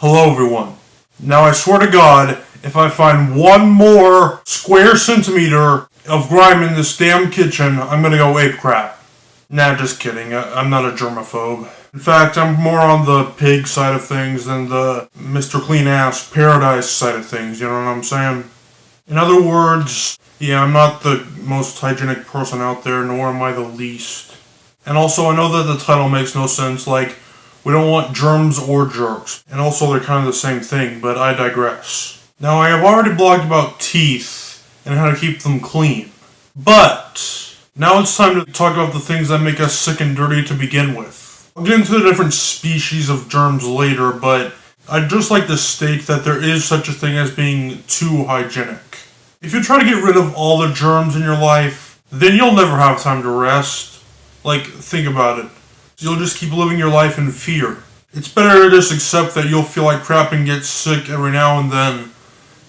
Hello everyone. Now I swear to God, if I find one more square centimeter of grime in this damn kitchen, I'm gonna go ape crap. Nah, just kidding. I'm not a germaphobe. In fact, I'm more on the pig side of things than the Mr. Clean Ass Paradise side of things, you know what I'm saying? In other words, yeah, I'm not the most hygienic person out there, nor am I the least. And also, I know that the title makes no sense, like, we don't want germs or jerks. And also, they're kind of the same thing, but I digress. Now, I have already blogged about teeth and how to keep them clean. But now it's time to talk about the things that make us sick and dirty to begin with. I'll get into the different species of germs later, but I'd just like to state that there is such a thing as being too hygienic. If you try to get rid of all the germs in your life, then you'll never have time to rest. Like, think about it. You'll just keep living your life in fear. It's better to just accept that you'll feel like crap and get sick every now and then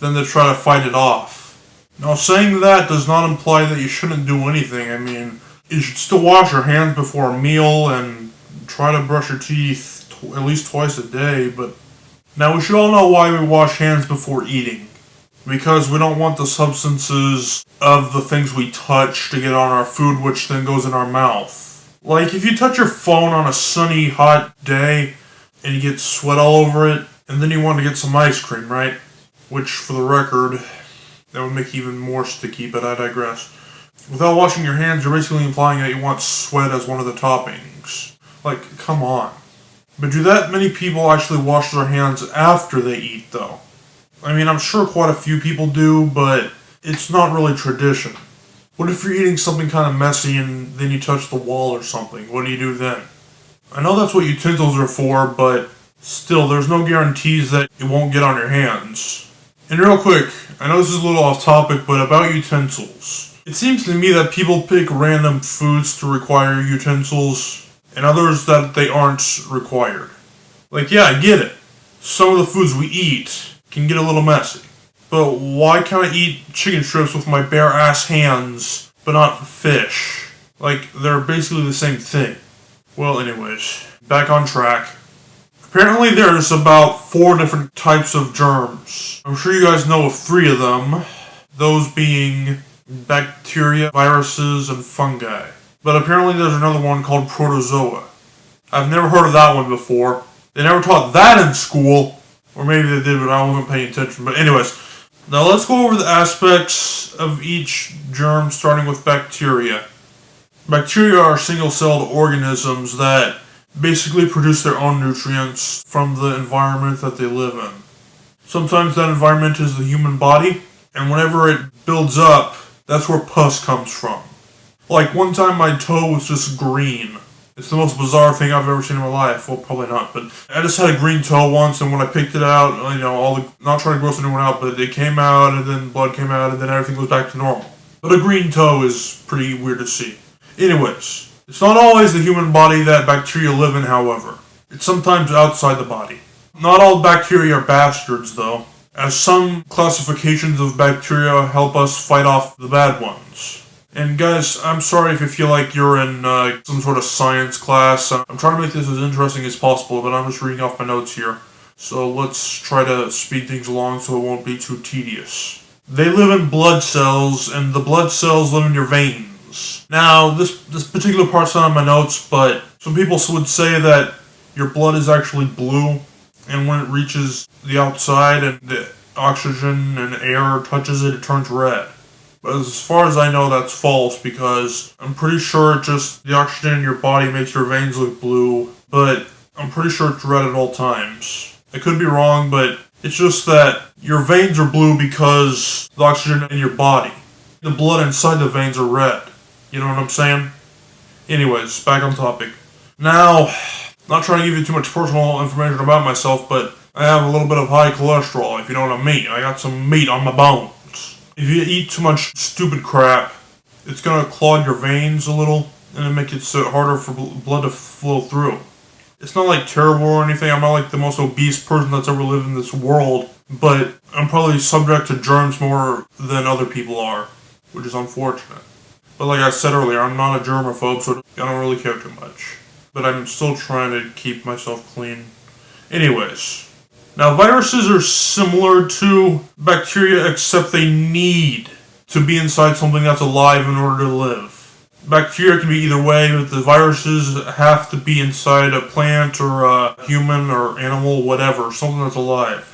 than to try to fight it off. Now, saying that does not imply that you shouldn't do anything. I mean, you should still wash your hands before a meal and try to brush your teeth at least twice a day, but now we should all know why we wash hands before eating. Because we don't want the substances of the things we touch to get on our food, which then goes in our mouth. Like, if you touch your phone on a sunny, hot day, and you get sweat all over it, and then you want to get some ice cream, right? Which, for the record, that would make even more sticky, but I digress. Without washing your hands, you're basically implying that you want sweat as one of the toppings. Like, come on. But do that many people actually wash their hands after they eat, though? I mean, I'm sure quite a few people do, but it's not really tradition. What if you're eating something kind of messy and then you touch the wall or something? What do you do then? I know that's what utensils are for, but still, there's no guarantees that it won't get on your hands. And real quick, I know this is a little off topic, but about utensils. It seems to me that people pick random foods to require utensils, and others that they aren't required. Like, yeah, I get it. Some of the foods we eat can get a little messy. But why can't I eat chicken strips with my bare ass hands, but not fish? Like, they're basically the same thing. Well, anyways, back on track. Apparently there's about 4 different types of germs. I'm sure you guys know of 3 of them. Those being bacteria, viruses, and fungi. But apparently there's another one called protozoa. I've never heard of that one before. They never taught that in school. Or maybe they did, but I wasn't paying attention. But anyways, now let's go over the aspects of each germ, starting with bacteria. Bacteria are single-celled organisms that basically produce their own nutrients from the environment that they live in. Sometimes that environment is the human body, and whenever it builds up, that's where pus comes from. Like, one time my toe was just green. It's the most bizarre thing I've ever seen in my life. Well, probably not, but I just had a green toe once, and when I picked it out, not trying to gross anyone out, but it came out, and then blood came out, and then everything goes back to normal. But a green toe is pretty weird to see. Anyways, it's not always the human body that bacteria live in, however. It's sometimes outside the body. Not all bacteria are bastards, though, as some classifications of bacteria help us fight off the bad ones. And guys, I'm sorry if you feel like you're in some sort of science class. I'm trying to make this as interesting as possible, but I'm just reading off my notes here. So let's try to speed things along so it won't be too tedious. They live in blood cells, and the blood cells live in your veins. Now, this particular part's not in my notes, but some people would say that your blood is actually blue, and when it reaches the outside and the oxygen and air touches it, it turns red. But as far as I know, that's false, because I'm pretty sure just the oxygen in your body makes your veins look blue, but I'm pretty sure it's red at all times. I could be wrong, but it's just that your veins are blue because the oxygen in your body. The blood inside the veins are red. You know what I'm saying? Anyways, back on topic. Now, not trying to give you too much personal information about myself, but I have a little bit of high cholesterol, if you know what I mean. I got some meat on my bones. If you eat too much stupid crap, it's going to clog your veins a little, and make it so harder for blood to flow through. It's not like terrible or anything. I'm not like the most obese person that's ever lived in this world, but I'm probably subject to germs more than other people are, which is unfortunate. But like I said earlier, I'm not a germaphobe, so I don't really care too much. But I'm still trying to keep myself clean. Anyways, Now, viruses are similar to bacteria, except they need to be inside something that's alive in order to live. Bacteria can be either way, but the viruses have to be inside a plant or a human or animal, whatever, something that's alive.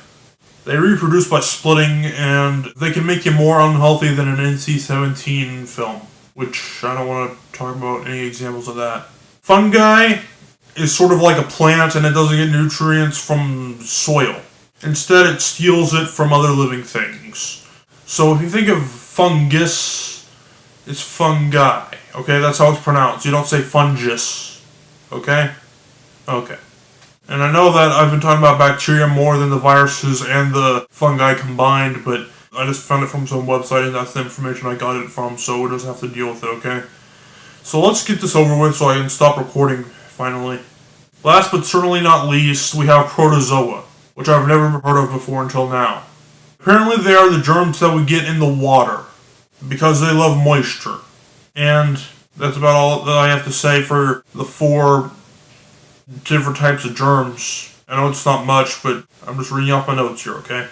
They reproduce by splitting, and they can make you more unhealthy than an NC-17 film, which I don't want to talk about any examples of that. Fungi is sort of like a plant, and it doesn't get nutrients from soil. Instead, it steals it from other living things. So if you think of fungus, it's fungi. Okay, that's how it's pronounced. You don't say fungus. Okay? Okay. And I know that I've been talking about bacteria more than the viruses and the fungi combined, but I just found it from some website and that's the information I got it from, so we'll just have to deal with it, okay? So let's get this over with so I can stop recording, finally. Last but certainly not least, we have protozoa, which I've never heard of before until now. Apparently they are the germs that we get in the water, because they love moisture. And that's about all that I have to say for the 4 different types of germs. I know it's not much, but I'm just reading off my notes here, okay?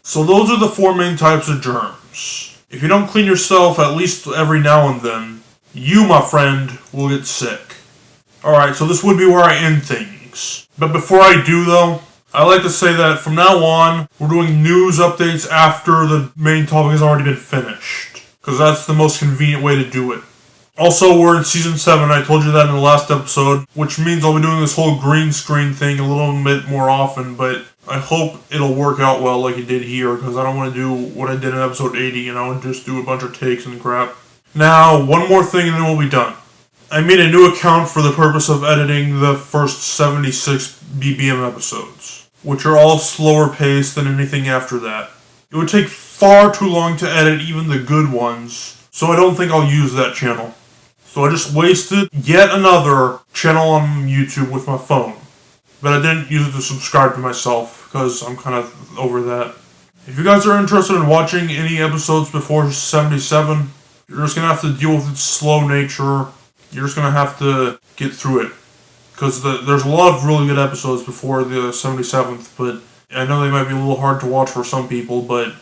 So those are the 4 main types of germs. If you don't clean yourself at least every now and then, you, my friend, will get sick. Alright, so this would be where I end things. But before I do, though, I like to say that from now on, we're doing news updates after the main topic has already been finished. Because that's the most convenient way to do it. Also, we're in Season 7, I told you that in the last episode, which means I'll be doing this whole green screen thing a little bit more often, but I hope it'll work out well like it did here, because I don't want to do what I did in episode 80, and just do a bunch of takes and crap. Now, one more thing and then we'll be done. I made a new account for the purpose of editing the first 76 BBM episodes, which are all slower paced than anything after that. It would take far too long to edit even the good ones, so I don't think I'll use that channel. So I just wasted yet another channel on YouTube with my phone. But I didn't use it to subscribe to myself, because I'm kind of over that. If you guys are interested in watching any episodes before 77, you're just going to have to deal with its slow nature. You're just going to have to get through it. Because there's a lot of really good episodes before the 77th, but I know they might be a little hard to watch for some people, but,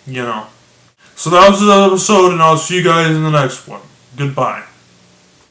you know. So that was the episode, and I'll see you guys in the next one. Goodbye.